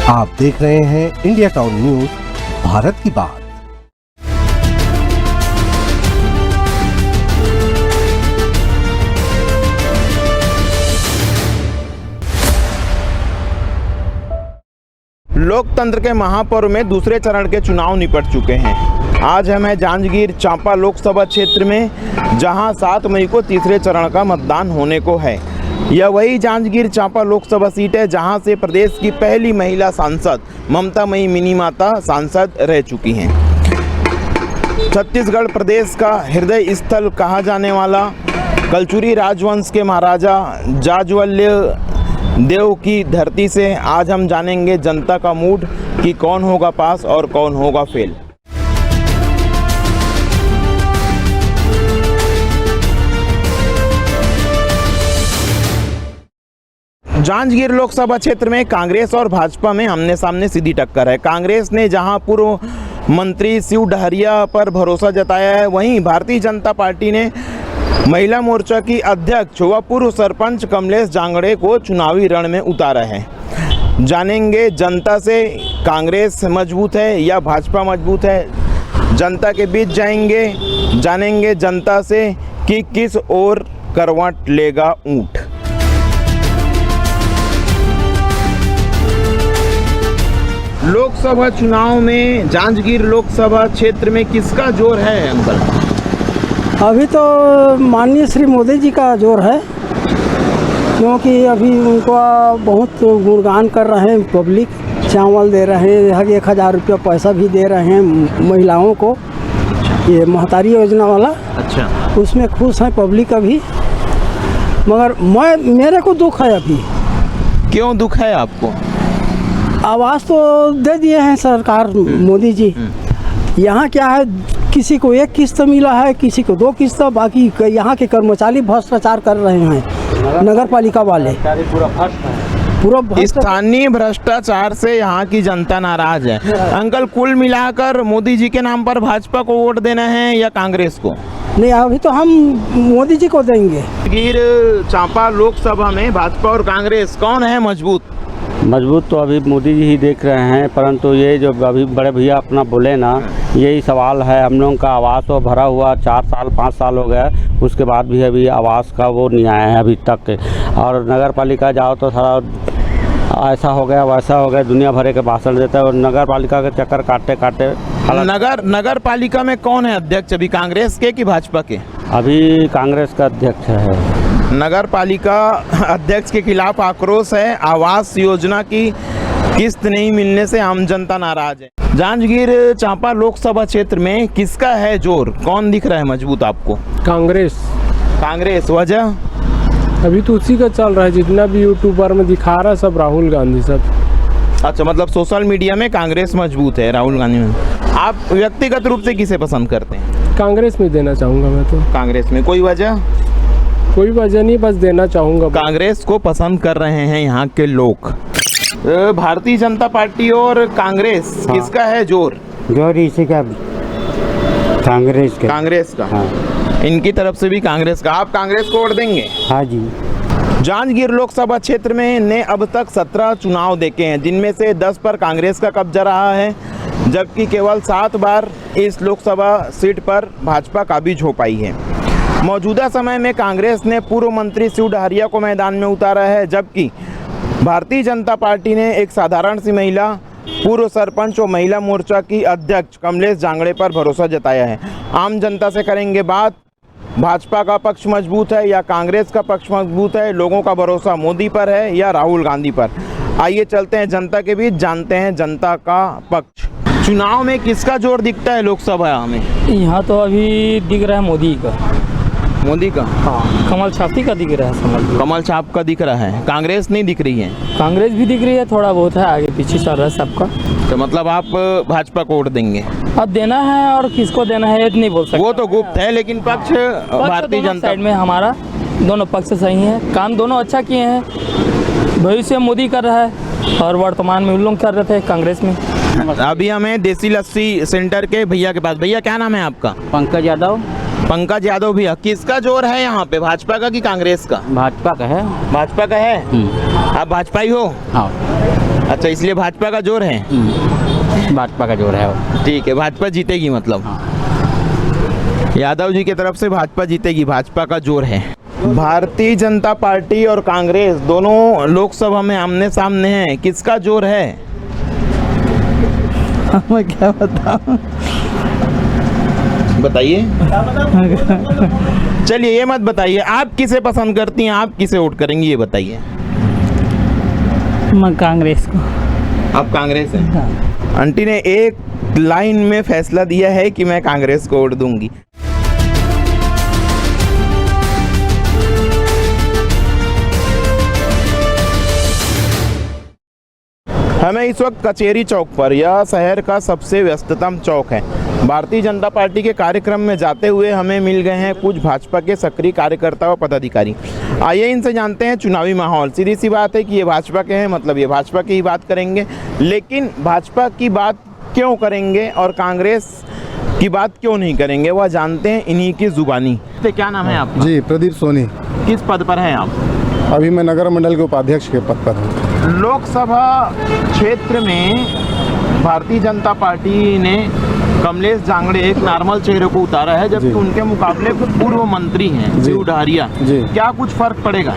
आप देख रहे हैं इंडिया टाउन न्यूज, भारत की बात। लोकतंत्र के महापर्व में दूसरे चरण के चुनाव निपट चुके हैं। आज हम हैं जांजगीर चांपा लोकसभा क्षेत्र में, जहां 7 मई को तीसरे चरण का मतदान होने को है। यह वही जांजगीर चांपा लोकसभा सीट है जहां से प्रदेश की पहली महिला सांसद ममता मई मिनी माता सांसद रह चुकी हैं। छत्तीसगढ़ प्रदेश का हृदय स्थल कहा जाने वाला कलचुरी राजवंश के महाराजा जाज्वल्य देव की धरती से आज हम जानेंगे जनता का मूड कि कौन होगा पास और कौन होगा फेल। जांजगीर लोकसभा क्षेत्र में कांग्रेस और भाजपा में आमने सामने सीधी टक्कर है। कांग्रेस ने जहां पूर्व मंत्री शिव डहरिया पर भरोसा जताया है, वहीं भारतीय जनता पार्टी ने महिला मोर्चा की अध्यक्ष व पूर्व सरपंच कमलेश जांगड़े को चुनावी रण में उतारा है। जानेंगे जनता से कांग्रेस मजबूत है या भाजपा मजबूत है। जनता के बीच जानेंगे जनता से कि किस ओर करवट लेगा ऊंट। लोकसभा चुनाव में जांजगीर लोकसभा क्षेत्र में किसका जोर है अंकल? अभी तो माननीय श्री मोदी जी का जोर है, क्योंकि अभी उनका बहुत गुणगान कर रहे हैं। पब्लिक चावल दे रहे हैं, 1000 रुपया पैसा भी दे रहे हैं महिलाओं को, ये महतारी योजना वाला। अच्छा, उसमें खुश है पब्लिक अभी। मगर मेरे को दुख है अभी। क्यों दुख है आपको? आवाज़ तो दे दिए हैं सरकार मोदी जी। यहाँ क्या है, किसी को 1 किस्त मिला है, किसी को 2 किस्त। बाकी यहाँ के कर्मचारी भ्रष्टाचार कर रहे हैं, नगर पालिका वाले पूरा स्थानीय भ्रष्टाचार से यहाँ की जनता नाराज है। अंकल, कुल मिलाकर मोदी जी के नाम पर भाजपा को वोट देना है या कांग्रेस को? नहीं, अभी तो हम मोदी जी को देंगे। जांजगीर चांपा लोकसभा में भाजपा और कांग्रेस कौन है मजबूत? मजबूत तो अभी मोदी जी ही देख रहे हैं, परंतु ये जो अभी बड़े भैया अपना बोले ना, यही सवाल है। हम लोगों का आवास तो भरा हुआ 4 साल 5 साल हो गया, उसके बाद भी अभी आवास का वो नहीं आया है अभी तक। और नगर पालिका जाओ तो सारा ऐसा हो गया वैसा हो गया, दुनिया भरे के भाषण देता है और नगर पालिका के चक्कर काटते काटते। नगर पालिका में कौन है अध्यक्ष अभी, कांग्रेस के कि भाजपा के? अभी कांग्रेस का अध्यक्ष है। नगर पालिका अध्यक्ष के खिलाफ आक्रोश है। आवास योजना की किस्त नहीं मिलने से आम जनता नाराज है। जांजगीर चांपा लोकसभा क्षेत्र में किसका है जोर, कौन दिख रहा है मजबूत आपको? कांग्रेस। वजह? अभी तो उसी का चल रहा है, जितना भी यूट्यूबर में दिखा रहा है सब राहुल गांधी सब। अच्छा, मतलब सोशल मीडिया में कांग्रेस मजबूत है, राहुल गांधी में। आप व्यक्तिगत रूप से किसे पसंद करते हैं? कांग्रेस में देना चाहूँगा मैं तो। कांग्रेस में कोई वजह? कोई वजह नहीं, बस देना चाहूँगा। कांग्रेस को पसंद कर रहे हैं यहाँ के लोग। भारतीय जनता पार्टी और कांग्रेस, हाँ। किसका है जोर? जोर इसी का, कांग्रेस का। हाँ। इनकी तरफ से भी कांग्रेस का। आप कांग्रेस को वोट देंगे? हाँ जी। जांजगीर लोकसभा क्षेत्र में ने अब तक 17 चुनाव देखे हैं, जिनमें से 10 पर कांग्रेस का कब्जा रहा है, जबकि केवल 7 बार इस लोकसभा सीट पर भाजपा काबिज हो पाई है। मौजूदा समय में कांग्रेस ने पूर्व मंत्री शिव डहरिया को मैदान में उतारा है, जबकि भारतीय जनता पार्टी ने एक साधारण सी महिला, पूर्व सरपंच और महिला मोर्चा की अध्यक्ष कमलेश जांगड़े पर भरोसा जताया है। आम जनता से करेंगे बात, भाजपा का पक्ष मजबूत है या कांग्रेस का पक्ष मजबूत है? लोगों का भरोसा मोदी पर है या राहुल गांधी पर? आइए चलते हैं जनता के बीच, जानते हैं जनता का पक्ष। चुनाव में किसका जोर दिखता है लोकसभा में? यहाँ तो अभी दिख रहा है मोदी का। मोदी का? हाँ, कमल छापी का दिख रहा है। कमल छाप का दिख रहा है, कांग्रेस नहीं दिख रही है? कांग्रेस भी दिख रही है, थोड़ा बहुत है, आगे पीछे चल रहा है सबका। तो मतलब आप भाजपा को वोट देंगे? अब देना है और किसको देना है ये नहीं बोल सकते, वो तो गुप्त है, लेकिन पक्ष भारतीय जनता साइड में हमारा दोनों पक्ष सही है, काम दोनों अच्छा किए हैं। भविष्य मोदी कर रहा है और वर्तमान में उन लोग कर रहे थे कांग्रेस में। अभी हमें देसी लस्सी सेंटर के भैया के पास। भैया, क्या नाम है आपका? पंकज यादव। पंकज यादव भैया, किसका जोर है यहाँ पे, भाजपा का कि कांग्रेस का? भाजपा का है। भाजपा का है। आप भाजपा ही हो? हाँ। अच्छा, इसलिए भाजपा का जोर है। भाजपा का जोर है वो। ठीक है, भाजपा जीतेगी मतलब। यादव जी की तरफ से भाजपा जीतेगी, भाजपा का जोर है। भारतीय जनता पार्टी और कांग्रेस दोनों लोकसभा में आमने सामने हैं, किसका जोर है? मैं क्या बताऊं? बताइए। चलिए ये मत बताइए, आप किसे पसंद करती हैं, आप किसे वोट करेंगी, ये बताइए। मैं कांग्रेस को। आप कांग्रेस हैं? आंटी ने एक लाइन में फैसला दिया है कि मैं कांग्रेस को वोट दूंगी। हमें इस वक्त कचेरी चौक पर, यह शहर का सबसे व्यस्ततम चौक है। भारतीय जनता पार्टी के कार्यक्रम में जाते हुए हमें मिल गए हैं कुछ भाजपा के सक्रिय कार्यकर्ता व पदाधिकारी। आइए इनसे जानते हैं चुनावी माहौल। सीधी सी बात है कि ये भाजपा के हैं, मतलब ये भाजपा की ही बात करेंगे, लेकिन भाजपा की बात क्यों करेंगे और कांग्रेस की बात क्यों नहीं करेंगे, वह जानते हैं इन्हीं की जुबानी। तो क्या नाम है आपका? जी, प्रदीप सोनी। किस पद पर हैं आप? अभी मैं नगर मंडल के उपाध्यक्ष के पद पर हूँ। लोकसभा क्षेत्र में भारतीय जनता पार्टी ने कमलेश जांगड़े एक नॉर्मल चेहरे को उतारा है, जबकि उनके मुकाबले पूर्व मंत्री हैं शिव डहरिया। क्या कुछ फर्क पड़ेगा?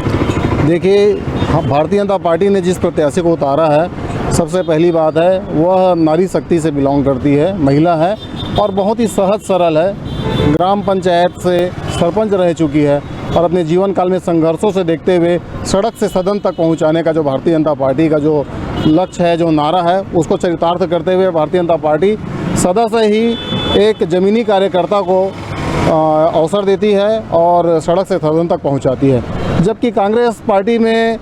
देखिए, भारतीय जनता पार्टी ने जिस प्रत्याशी को उतारा है, सबसे पहली बात है वह नारी शक्ति से बिलोंग करती है, महिला है और बहुत ही सहज सरल है। ग्राम पंचायत से सरपंच रह चुकी है और अपने जीवन काल में संघर्षों से देखते हुए सड़क से सदन तक पहुंचाने का जो भारतीय जनता पार्टी का जो लक्ष्य है, जो नारा है, उसको चरितार्थ करते हुए भारतीय जनता पार्टी सदा से ही एक ज़मीनी कार्यकर्ता को अवसर देती है और सड़क से सदन तक पहुंचाती है। जबकि कांग्रेस पार्टी में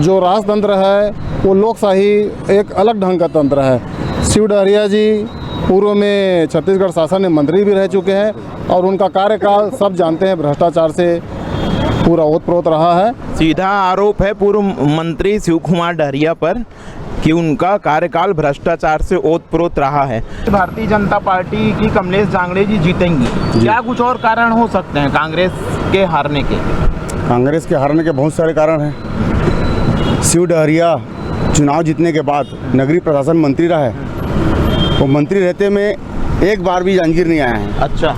जो राजतंत्र है वो लोकशाही एक अलग ढंग का तंत्र है। शिव डहरिया जी पूर्व में छत्तीसगढ़ शासन में मंत्री भी रह चुके हैं और उनका कार्यकाल सब जानते हैं, भ्रष्टाचार से पूरा ओतप्रोत रहा है। सीधा आरोप है पूर्व मंत्री शिव कुमार डहरिया पर कि उनका कार्यकाल भ्रष्टाचार से ओतप्रोत रहा है। भारतीय जनता पार्टी की कमलेश जांगड़े जी जीतेंगी, क्या कुछ और कारण हो सकते हैं कांग्रेस के हारने के? कांग्रेस के हारने के बहुत सारे कारण हैं। शिव डहरिया चुनाव जीतने के बाद नगरीय प्रशासन मंत्री रहा है, वो मंत्री रहते में एक बार भी जांजगीर नहीं आया है। अच्छा।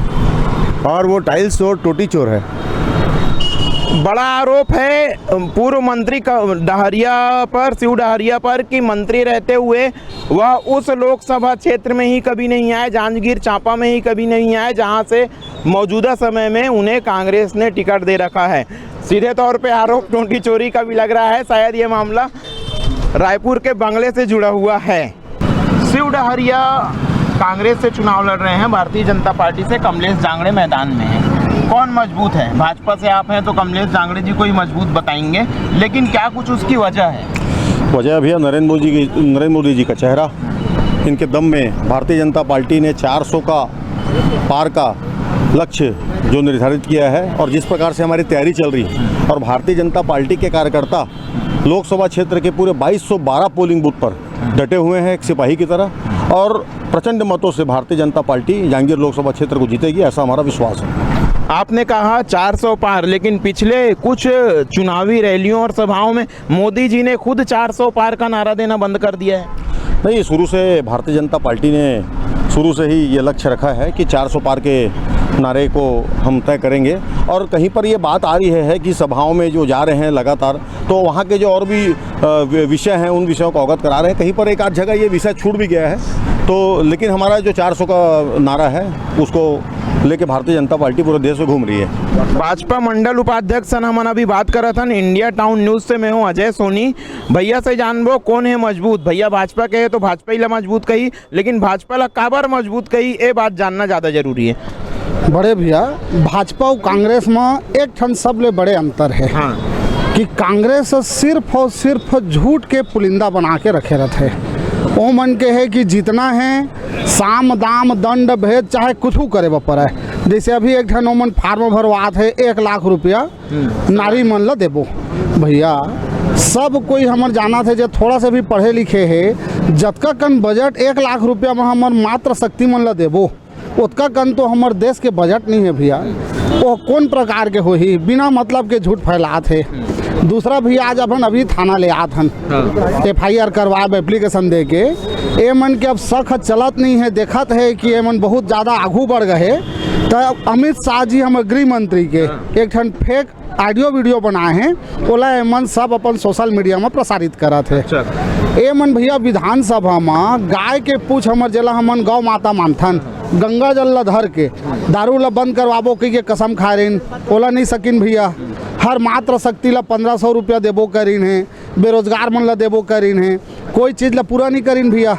और वो टाइल्स चोर, टोटी चोर है। बड़ा आरोप है पूर्व मंत्री का डहरिया पर, शिव डहरिया पर, कि मंत्री रहते हुए वह उस लोकसभा क्षेत्र में ही कभी नहीं आए, जांजगीर चांपा में ही कभी नहीं आए, जहां से मौजूदा समय में उन्हें कांग्रेस ने टिकट दे रखा है। सीधे तौर पे आरोप टोटी चोरी का भी लग रहा है। शायद ये मामला रायपुर के बंगले से जुड़ा हुआ है। शिव डहरिया कांग्रेस से चुनाव लड़ रहे हैं, भारतीय जनता पार्टी से कमलेश जांगड़े मैदान में हैं। कौन मजबूत है? भाजपा से आप हैं तो कमलेश जांगड़े जी को ही मजबूत बताएंगे, लेकिन क्या कुछ उसकी वजह है? वजह भैया नरेंद्र मोदी जी का चेहरा। इनके दम में भारतीय जनता पार्टी ने 400 का पार का लक्ष्य जो निर्धारित किया है और जिस प्रकार से हमारी तैयारी चल रही है, और भारतीय जनता पार्टी के कार्यकर्ता लोकसभा क्षेत्र के पूरे 2212 पोलिंग बूथ पर डटे हुए हैं एक सिपाही की तरह, और प्रचंड मतों से भारतीय जनता पार्टी जांजगीर लोकसभा क्षेत्र को जीतेगी, ऐसा हमारा विश्वास है। आपने कहा 400 पार, लेकिन पिछले कुछ चुनावी रैलियों और सभाओं में मोदी जी ने खुद 400 पार का नारा देना बंद कर दिया है। नहीं, शुरू से भारतीय जनता पार्टी ने शुरू से ही ये लक्ष्य रखा है कि 400 पार के नारे को हम तय करेंगे। और कहीं पर ये बात आ रही है कि सभाओं में जो जा रहे हैं लगातार, तो वहाँ के जो और भी विषय हैं उन विषयों को अवगत करा रहे हैं। कहीं पर एक आध जगह ये विषय छूट भी गया है, तो लेकिन हमारा जो 400 का नारा है उसको लेके भारतीय जनता पार्टी पूरे देश में घूम रही है। भाजपा मंडल उपाध्यक्ष हम अभी बात कर रहा था इंडिया टाउन न्यूज़ से। मैं हूँ अजय सोनी। भैया से जानबो कौन है मजबूत? भैया भाजपा के है तो भाजपा ही ला मजबूत कही, लेकिन भाजपा ला काबर मजबूत कही, ये बात जानना ज़्यादा जरूरी है। बड़े भैया, भाजपा और कांग्रेस में एक ठन सबले बड़े अंतर है। हाँ। कि कांग्रेस सिर्फ और सिर्फ झूठ के पुलिंदा बना के रखे रहते। वो मन के है कि जितना है साम दाम दंड भेद चाहे कुछ करे पड़े। जैसे अभी एक ठन ओमन फार्म भरवात है 1 लाख रुपया नारी मन ला देबो। भैया सब कोई हमर जाना थे जो थोड़ा से भी पढ़े लिखे है, जतका कन बजट 1 लाख रुपया में हमर मात्र शक्ति मन ला देबो, उतना कन तो हमारे देश के बजट नहीं है भैया। वो कौन प्रकार के हो ही बिना मतलब के झूठ फैला थे। दूसरा भी आज अपन अभी थाना ले आत हन FIR करवाए एप्लीकेशन दे के ए मन के अब सख्त चलत नहीं है। देखत है कि ए मन बहुत ज़्यादा आगू बढ़ गए। तो अमित शाह जी हमारे गृह मंत्री के एक ठन फेक ऑडियो वीडियो बनाए हैं, ओला एमन सब अपन सोशल मीडिया में प्रसारित करा थे। एमन भैया विधानसभा में गाय के पूछ हमर जिला हमन गौ माता मानथन, गंगा जल ला धर के दारू ला बंद करवाबो के कसम खा रही ओला नहीं सकिन भैया। हर मात्र शक्ति ला 1500 रुपया देबो करीन है, बेरोजगार मन ला देबो करीन है, कोई चीज़ ला पूरा नहीं करीन भैया।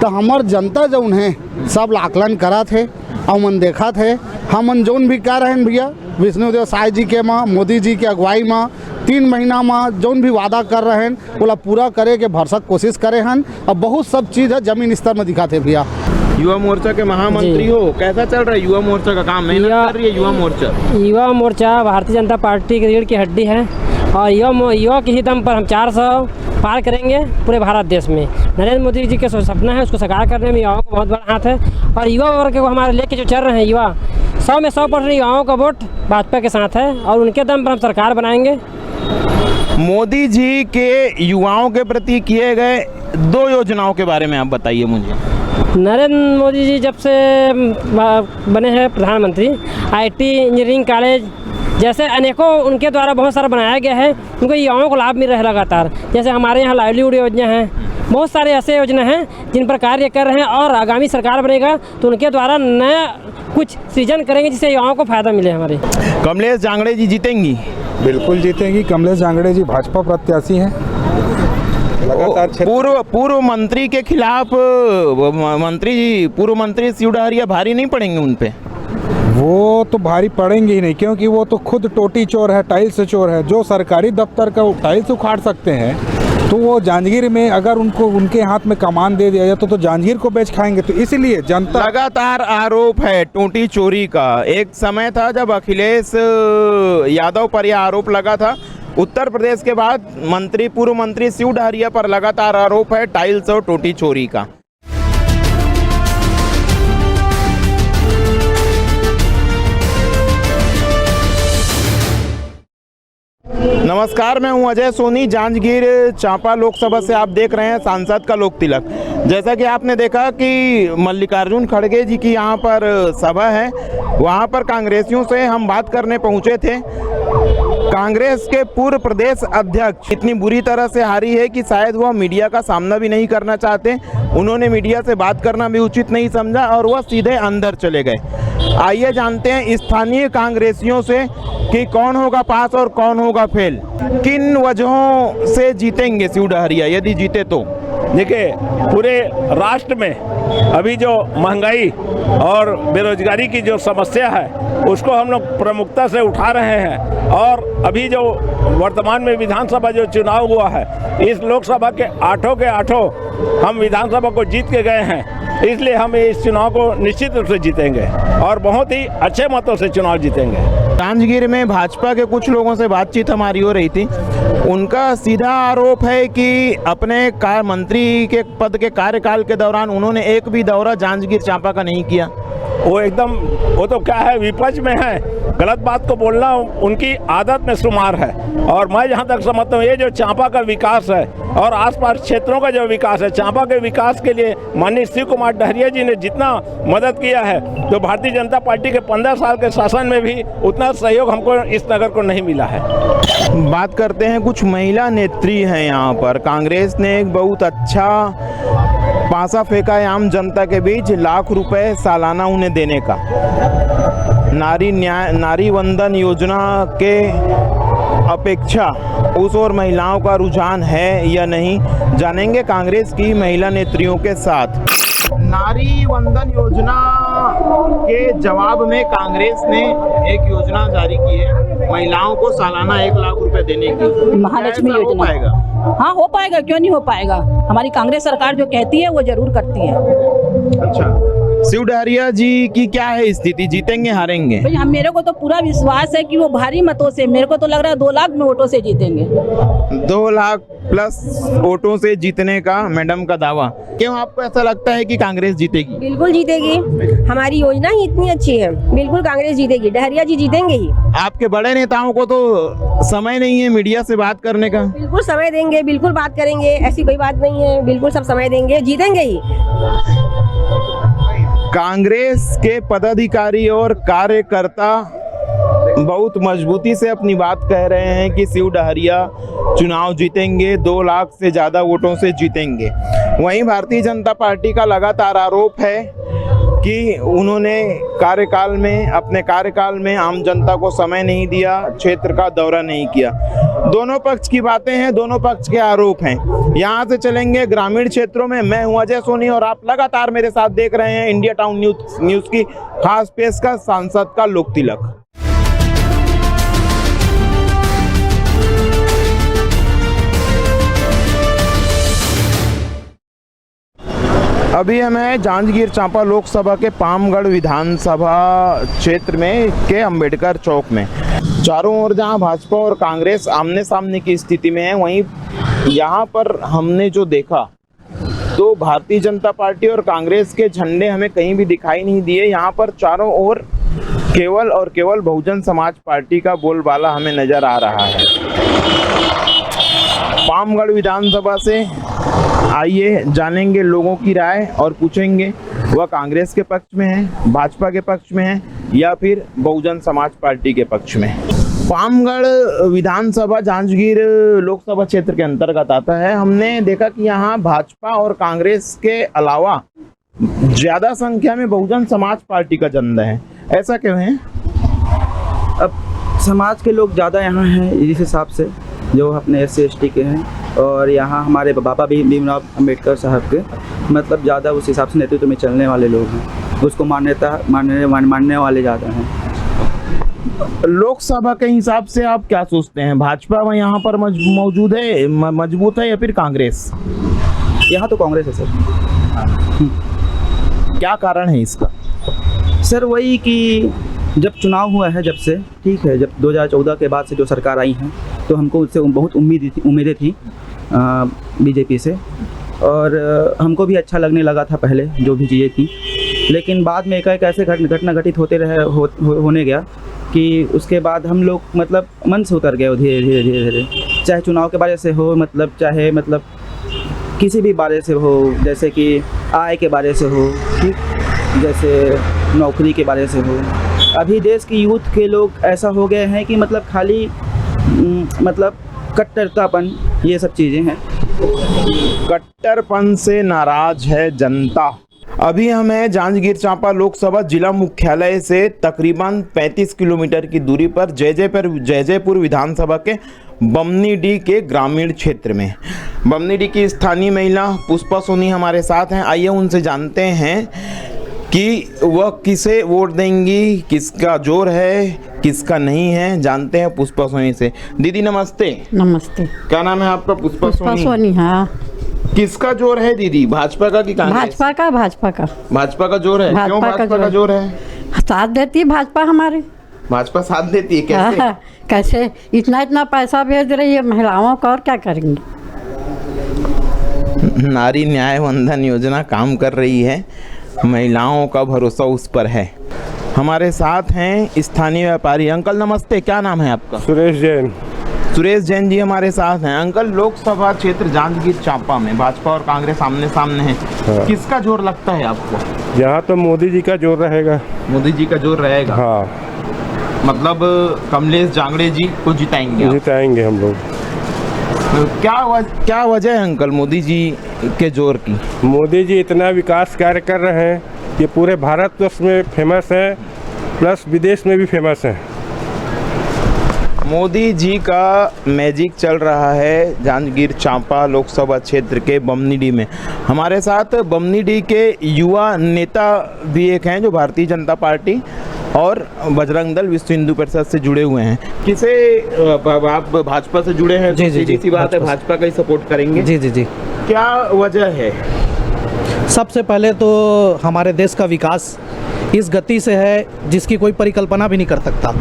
तो हमार जनता जौन है सब आकलन करा थे और मन देखा थे। हमन जौन भी कह रहे हैं भैया विष्णुदेव साय जी के माँ मोदी जी के अगुवाई में 3 महीना में जौन भी वादा कर रहे हैं बोला पूरा करे के भरसक कोशिश करे हैं। और बहुत सब चीज़ है जमीन स्तर में दिखाते भैया। युवा मोर्चा के महामंत्री हो, कैसा चल रहा है युवा मोर्चा का काम? मेहनत कर रही है युवा मोर्चा? युवा मोर्चा भारतीय जनता पार्टी की रीढ़ की हड्डी है और युवा के ही दम पर हम 400 पार करेंगे पूरे भारत देश में। नरेंद्र मोदी जी के सपना है उसको साकार करने में युवाओं का बहुत बड़ा हाथ है। और युवा वर्ग को हमारे लेके जो चल रहे हैं युवा 100 में 100% युवाओं का वोट भाजपा के साथ है और उनके दम पर हम सरकार बनाएंगे। मोदी जी के युवाओं के प्रति किए गए 2 योजनाओं के बारे में आप बताइए मुझे। नरेंद्र मोदी जी जब से बने हैं प्रधानमंत्री, IT इंजीनियरिंग कॉलेज जैसे अनेकों उनके द्वारा बहुत सारा बनाया गया है, उनको युवाओं को लाभ मिल रहा है लगातार। जैसे हमारे यहाँ लाइवलीहुड योजना है, बहुत सारे ऐसे योजना हैं जिन पर कार्य कर रहे हैं और आगामी सरकार बनेगा तो उनके द्वारा नया कुछ सृजन करेंगे जिससे युवाओं को फायदा मिले। हमारे कमलेश जांगड़े जी जीतेंगी? बिल्कुल जीतेंगी। कमलेश जांगड़े जी भाजपा प्रत्याशी हैं। पूर्व मंत्री के खिलाफ पूर्व मंत्री शिव डहरिया भारी नहीं पड़ेंगे उन पे? वो तो भारी पड़ेंगे ही नहीं, क्योंकि वो तो खुद टोटी चोर है, टाइल्स चोर है। जो सरकारी दफ्तर का टाइल्स उखाड़ सकते हैं तो वो जांजगीर में अगर उनको उनके हाथ में कमान दे दिया जाए तो जांजगीर को बेच खाएंगे। तो इसलिए जनता लगातार आरोप है टोटी चोरी का। एक समय था जब अखिलेश यादव पर यह आरोप लगा था। उत्तर प्रदेश के बाद पूर्व मंत्री शिव डहरिया पर लगातार आरोप है टाइल्स और टोटी चोरी का। नमस्कार, मैं हूं अजय सोनी। जांजगीर चांपा लोकसभा से आप देख रहे हैं सांसद का लोक तिलक। जैसा कि आपने देखा कि मल्लिकार्जुन खड़गे जी की यहां पर सभा है, वहां पर कांग्रेसियों से हम बात करने पहुंचे थे। कांग्रेस के पूर्व प्रदेश अध्यक्ष इतनी बुरी तरह से हारी है कि शायद वह मीडिया का सामना भी नहीं करना चाहते। उन्होंने मीडिया से बात करना भी उचित नहीं समझा और वह सीधे अंदर चले गए। आइए जानते हैं स्थानीय कांग्रेसियों से कि कौन होगा पास और कौन होगा फेल। किन वजहों से जीतेंगे शिव डहरिया यदि जीते तो? देखिए, पूरे राष्ट्र में अभी जो महंगाई और बेरोजगारी की जो समस्या है उसको हम लोग प्रमुखता से उठा रहे हैं। और अभी जो वर्तमान में विधानसभा जो चुनाव हुआ है, इस लोकसभा के 8 हम विधानसभा को जीत के गए हैं। इसलिए हम इस चुनाव को निश्चित रूप से जीतेंगे और बहुत ही अच्छे मतों से चुनाव जीतेंगे। जांजगीर में भाजपा के कुछ लोगों से बातचीत हमारी हो रही थी। उनका सीधा आरोप है कि अपने मंत्री के पद के कार्यकाल के दौरान उन्होंने एक भी दौरा जांजगीर चांपा का नहीं किया। वो तो क्या है, विपक्ष में है, गलत बात को बोलना उनकी आदत में शुमार है। और मैं जहाँ तक समझता हूँ ये जो चांपा का विकास है और आसपास क्षेत्रों का जो विकास है, चांपा के विकास के लिए माननीय शिव कुमार डहरिया जी ने जितना मदद किया है तो भारतीय जनता पार्टी के 15 साल के शासन में भी उतना सहयोग हमको इस नगर को नहीं मिला है। बात करते हैं, कुछ महिला नेत्री हैं यहाँ पर। कांग्रेस ने एक बहुत अच्छा पासा फेंका है आम जनता के बीच, लाख रुपए सालाना उन्हें देने का। नारी वंदन योजना के अपेक्षा उस और महिलाओं का रुझान है या नहीं, जानेंगे कांग्रेस की महिला नेत्रियों के साथ। नारी वंदन योजना के जवाब में कांग्रेस ने एक योजना जारी की है महिलाओं को सालाना 1 लाख रुपए देने की। महालक्ष्मी योजना हाँ हो पाएगा, क्यों नहीं हो पाएगा। हमारी कांग्रेस सरकार जो कहती है वो जरूर करती है। अच्छा, शिव डहरिया जी की क्या है स्थिति, जीतेंगे हारेंगे? भाई हम मेरे को तो पूरा विश्वास है कि वो भारी मतों से, मेरे को तो लग रहा है 2 लाख में वोटों से जीतेंगे। 2 लाख प्लस वोटों से जीतने का मैडम का दावा। क्यों आपको ऐसा लगता है कि कांग्रेस जीतेगी? बिल्कुल जीतेगी, हमारी योजना ही इतनी अच्छी है, बिल्कुल कांग्रेस जीतेगी, डहरिया जी जीतेंगे ही। आपके बड़े नेताओं को तो समय नहीं है मीडिया से बात करने का? बिल्कुल समय देंगे, बिल्कुल बात करेंगे, ऐसी कोई बात नहीं है, बिल्कुल सब समय देंगे, जीतेंगे ही। कांग्रेस के पदाधिकारी और कार्यकर्ता बहुत मजबूती से अपनी बात कह रहे हैं कि शिव डहरिया चुनाव जीतेंगे, 2 लाख से ज़्यादा वोटों से जीतेंगे। वहीं भारतीय जनता पार्टी का लगातार आरोप है कि उन्होंने अपने कार्यकाल में आम जनता को समय नहीं दिया, क्षेत्र का दौरा नहीं किया। दोनों पक्ष की बातें हैं, दोनों पक्ष के आरोप हैं। यहाँ से चलेंगे ग्रामीण क्षेत्रों में। मैं हूँ अजय सोनी और आप लगातार मेरे साथ देख रहे हैं इंडिया टाउन न्यूज़ की खास पेशकश सांसद का लोक तिलक। अभी हमें जांजगीर चांपा लोकसभा के पामगढ़ विधानसभा क्षेत्र में के अंबेडकर चौक में चारों ओर जहां भाजपा और कांग्रेस आमने सामने की स्थिति में है, वहीं यहां पर हमने जो देखा तो भारतीय जनता पार्टी और कांग्रेस के झंडे हमें कहीं भी दिखाई नहीं दिए। यहां पर चारों ओर केवल और केवल बहुजन समाज पार्टी का बोलबाला हमें नजर आ रहा है। पामगढ़ विधानसभा से आइए जानेंगे लोगों की राय और पूछेंगे वह कांग्रेस के पक्ष में है, भाजपा के पक्ष में है या फिर बहुजन समाज पार्टी के पक्ष में। पामगढ़ विधानसभा जांजगीर लोकसभा क्षेत्र के अंतर्गत आता है। हमने देखा कि यहाँ भाजपा और कांग्रेस के अलावा ज्यादा संख्या में बहुजन समाज पार्टी का झंडा है, ऐसा क्यों है? अब समाज के लोग ज़्यादा यहाँ हैं इस हिसाब से, जो अपने SC/ST के हैं, और यहाँ हमारे बाबा भी भीमराव अंबेडकर साहब के मतलब ज़्यादा उस हिसाब से नेतृत्व में चलने वाले लोग हैं, उसको मानने वाले ज़्यादा हैं। लोकसभा के हिसाब से आप क्या सोचते हैं, भाजपा यहाँ पर मौजूद है, मजबूत है या फिर कांग्रेस? यहाँ तो कांग्रेस है सर। क्या कारण है इसका? सर वही कि जब चुनाव हुआ है, जब से ठीक है, जब 2014 के बाद से जो सरकार आई है तो हमको उससे बहुत उम्मीदें थी बीजेपी से, और हमको भी अच्छा लगने लगा था पहले जो भी चीज़ें थी, लेकिन बाद में एक ऐसे घटना घटित होते रहे होने गया कि उसके बाद हम लोग मतलब मन से उतर गए धीरे धीरे, चाहे चुनाव के बारे से हो, मतलब चाहे मतलब किसी भी बारे से हो, जैसे कि आय के बारे से हो, ठीक, जैसे नौकरी के बारे से हो। अभी देश की यूथ के लोग ऐसा हो गए हैं कि मतलब खाली मतलब कट्टरतापन, ये सब चीज़ें हैं। कट्टरपन से नाराज है जनता। अभी हमें जांजगीर चांपा लोकसभा जिला मुख्यालय से तकरीबन 35 किलोमीटर की दूरी पर जयजयपुर विधानसभा के बमनीडी के ग्रामीण क्षेत्र में बमनीडी की स्थानीय महिला पुष्पा सोनी हमारे साथ हैं। आइए उनसे जानते हैं कि वह किसे वोट देंगी, किसका जोर है, किसका नहीं है। जानते हैं पुष्पा सोनी से। दीदी नमस्ते। नमस्ते। क्या नाम है आपका? पुष्पा सोनी। हाँ। किसका जोर है दीदी, भाजपा का कि कांग्रेस? भाजपा का। भाजपा का जोर है। क्यों भाजपा का जोर है? साथ देती है भाजपा हमारे। भाजपा साथ देती है? कैसे? कैसे? इतना पैसा भेज रही है महिलाओं का, और क्या करेंगे? नारी न्याय वंदन योजना काम कर रही है, महिलाओं का भरोसा उस पर है। हमारे साथ हैं स्थानीय व्यापारी। अंकल नमस्ते, क्या नाम है आपका? सुरेश जैन। सुरेश जैन जी हमारे साथ हैं। अंकल, लोकसभा क्षेत्र जांजगीर चांपा में भाजपा और कांग्रेस आमने सामने है। हाँ। किसका जोर लगता है आपको? यहाँ तो मोदी जी का जोर रहेगा। मोदी जी का जोर रहेगा? हाँ। मतलब कमलेश जांगड़े जी को जिताएंगे? जिताएंगे हम लोग। क्या वजह है अंकल मोदी जी के जोर की? मोदी जी इतना विकास कार्य कर रहे हैं, ये पूरे भारतवर्ष में फेमस है, प्लस विदेश में भी फेमस है। मोदी जी का मैजिक चल रहा है जांजगीर चांपा लोकसभा क्षेत्र के बमनीडी में। हमारे साथ बमनीडी के युवा नेता भी एक हैं जो भारतीय जनता पार्टी और बजरंग दल विश्व हिंदू परिषद से जुड़े हुए हैं। किसे आप भाजपा से जुड़े हैं? जी जी जी, सी बात है, भाजपा का ही सपोर्ट करेंगे। जी जी जी। क्या वजह है? सबसे पहले तो हमारे देश का विकास इस गति से है जिसकी कोई परिकल्पना भी नहीं कर सकता।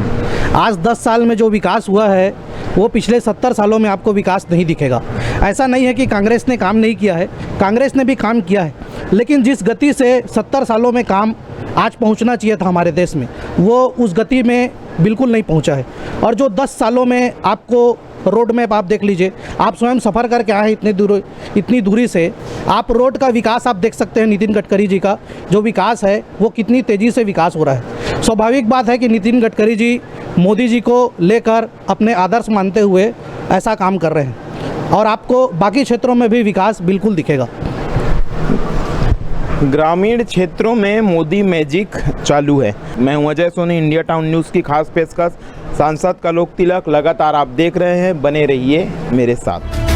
आज 10 साल में जो विकास हुआ है वो पिछले 70 सालों में आपको विकास नहीं दिखेगा। ऐसा नहीं है कि कांग्रेस ने काम नहीं किया है, कांग्रेस ने भी काम किया है, लेकिन जिस गति से 70 सालों में काम आज पहुंचना चाहिए था हमारे देश में, वो उस गति में बिल्कुल नहीं पहुंचा है। और जो 10 सालों में आपको रोड मैप आप देख लीजिए, आप स्वयं सफ़र करके आए हैं इतनी दूरी से, आप रोड का विकास आप देख सकते हैं। नितिन गडकरी जी का जो विकास है वो कितनी तेज़ी से विकास हो रहा है। स्वाभाविक बात है कि नितिन गडकरी जी मोदी जी को लेकर अपने आदर्श मानते हुए ऐसा काम कर रहे हैं और आपको बाकी क्षेत्रों में भी विकास बिल्कुल दिखेगा। ग्रामीण क्षेत्रों में मोदी मैजिक चालू है। मैं हूं Ajay Soni, India town news की खास पेशकश सांसद का लोक तिलक लगातार आप देख रहे हैं, बने रहिए मेरे साथ।